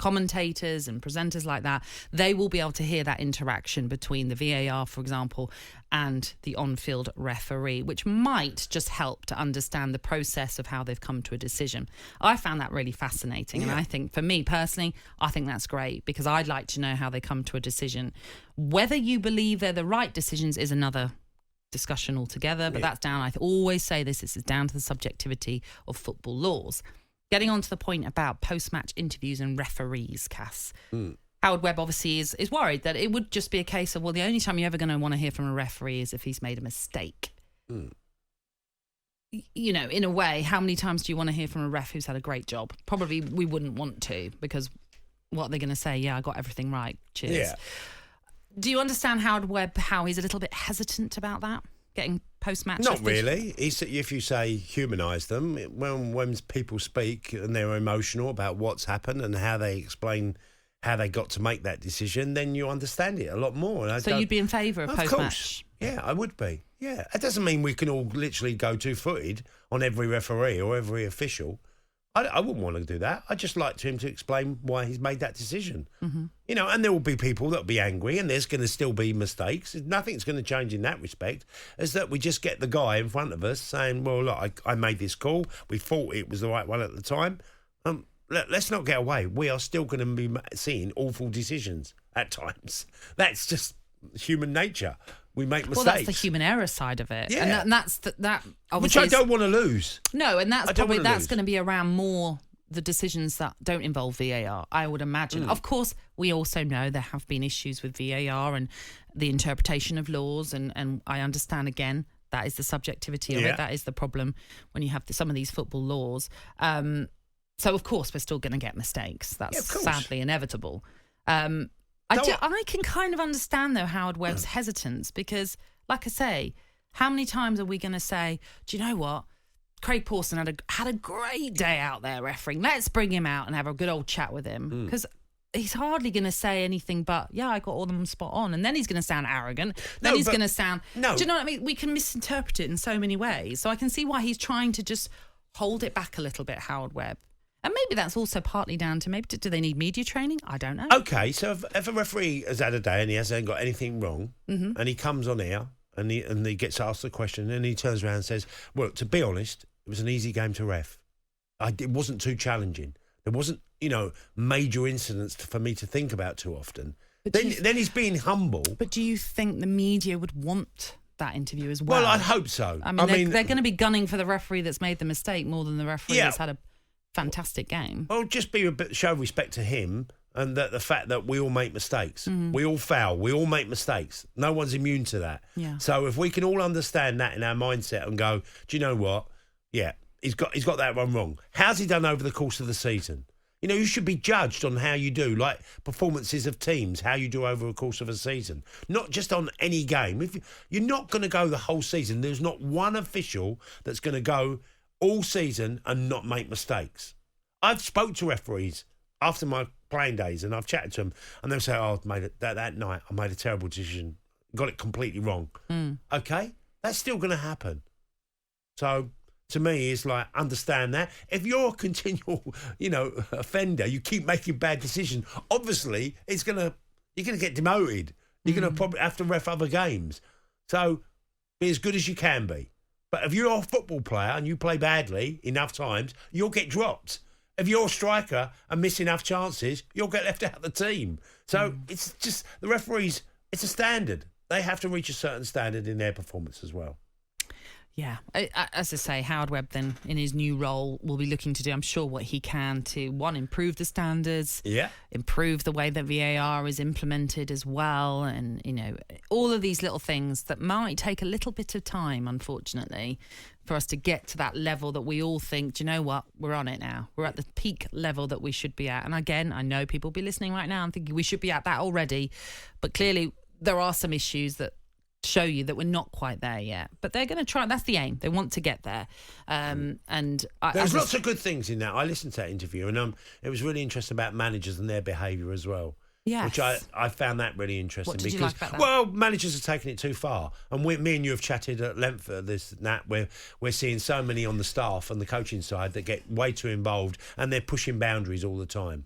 commentators and presenters like that, they will be able to hear that interaction between the VAR, for example, and the on-field referee, which might just help to understand the process of how they've come to a decision. I found that really fascinating. And I think, for me personally, I think that's great, because I'd like to know how they come to a decision. Whether you believe they're the right decisions is another discussion altogether, but that's down, I always say this is down to the subjectivity of football laws. Getting on to the point about post-match interviews and referees, Cass. Howard Webb obviously is worried that it would just be a case of, well, the only time you're ever going to want to hear from a referee is if he's made a mistake. You know, in a way, how many times do you want to hear from a ref who's had a great job? Probably we wouldn't want to, because what are they going to say? Yeah, I got everything right. Cheers. Yeah. Do you understand Howard Webb, how he's a little bit hesitant about that? Getting post-match? Not really. If you say humanise them, when people speak and they're emotional about what's happened and how they explain how they got to make that decision, then you understand it a lot more. So you'd be in favour of post-match? Course. Yeah, I would be. Yeah. It doesn't mean we can all literally go two-footed on every referee or every official. I wouldn't want to do that. I'd just like him to explain why he's made that decision. You know, and there will be people that will be angry, and there's going to still be mistakes. Nothing's going to change in that respect, is that we just get the guy in front of us saying, well, look, I made this call. We thought it was the right one at the time. Let's not get away. We are still going to be seeing awful decisions at times. That's just human nature. We make mistakes. Well, that's the human error side of it. Yeah. And that's that Which obviously... I don't want to lose. No, and that's going to be around more the decisions that don't involve VAR, I would imagine. Of course, we also know there have been issues with VAR and the interpretation of laws, and I understand, again, that is the subjectivity of it. That is the problem when you have some of these football laws. So, of course, we're still going to get mistakes. That's sadly inevitable. I can kind of understand, though, Howard Webb's hesitance, because, like I say, how many times are we going to say, do you know what? Craig Pawson had a great day out there refereeing. Let's bring him out and have a good old chat with him. Because he's hardly going to say anything but, yeah, I got all of them spot on. And then he's going to sound arrogant. Then he's going to sound... No. Do you know what I mean? We can misinterpret it in so many ways. So I can see why he's trying to just hold it back a little bit, Howard Webb. And maybe that's also partly down to do they need media training? I don't know. Okay, so if a referee has had a day and he hasn't got anything wrong, and he comes on air and he gets asked the question and he turns around and says, well, to be honest, it was an easy game to ref. It wasn't too challenging. There wasn't, major incidents for me to think about too often. Then he's being humble. But do you think the media would want that interview as well? Well, I'd hope so. I mean, they're going to be gunning for the referee that's made the mistake more than the referee that's had a fantastic game. Well, just show respect to him, and the fact that we all make mistakes. We all foul. We all make mistakes. No one's immune to that. Yeah. So if we can all understand that in our mindset and go, do you know what? Yeah, he's got that one wrong. How's he done over the course of the season? You should be judged on how you do, like performances of teams, how you do over the course of a season, not just on any game. If you're not going to go the whole season, there's not one official that's going to go all season and not make mistakes. I've spoke to referees after my playing days, and I've chatted to them, and they'll say, "Oh, that night I made a terrible decision, got it completely wrong." Okay, that's still going to happen. So to me, it's like, understand that. If you're a continual, offender, you keep making bad decisions, obviously you're going to get demoted. You're going to probably have to ref other games. So be as good as you can be. But if you're a football player and you play badly enough times, you'll get dropped. If you're a striker and miss enough chances, you'll get left out of the team. So it's just, the referees, it's a standard. They have to reach a certain standard in their performance as well. Yeah, as I say, Howard Webb then in his new role will be looking to do, I'm sure, what he can to, one, improve the standards, improve the way that VAR is implemented as well, and, all of these little things that might take a little bit of time, unfortunately, for us to get to that level that we all think, do you know what, we're on it now. We're at the peak level that we should be at. And again, I know people will be listening right now and thinking we should be at that already, but clearly there are some issues that show you that we're not quite there yet, but they're going to try. That's the aim. They want to get there. There's lots of good things in that. I listened to that interview, and it was really interesting about managers and their behaviour as well. Yes. Which I found that really interesting. What did you like about that? Well, managers are taking it too far, and me and you have chatted at length for this, Nat, where we're seeing so many on the staff and the coaching side that get way too involved, and they're pushing boundaries all the time.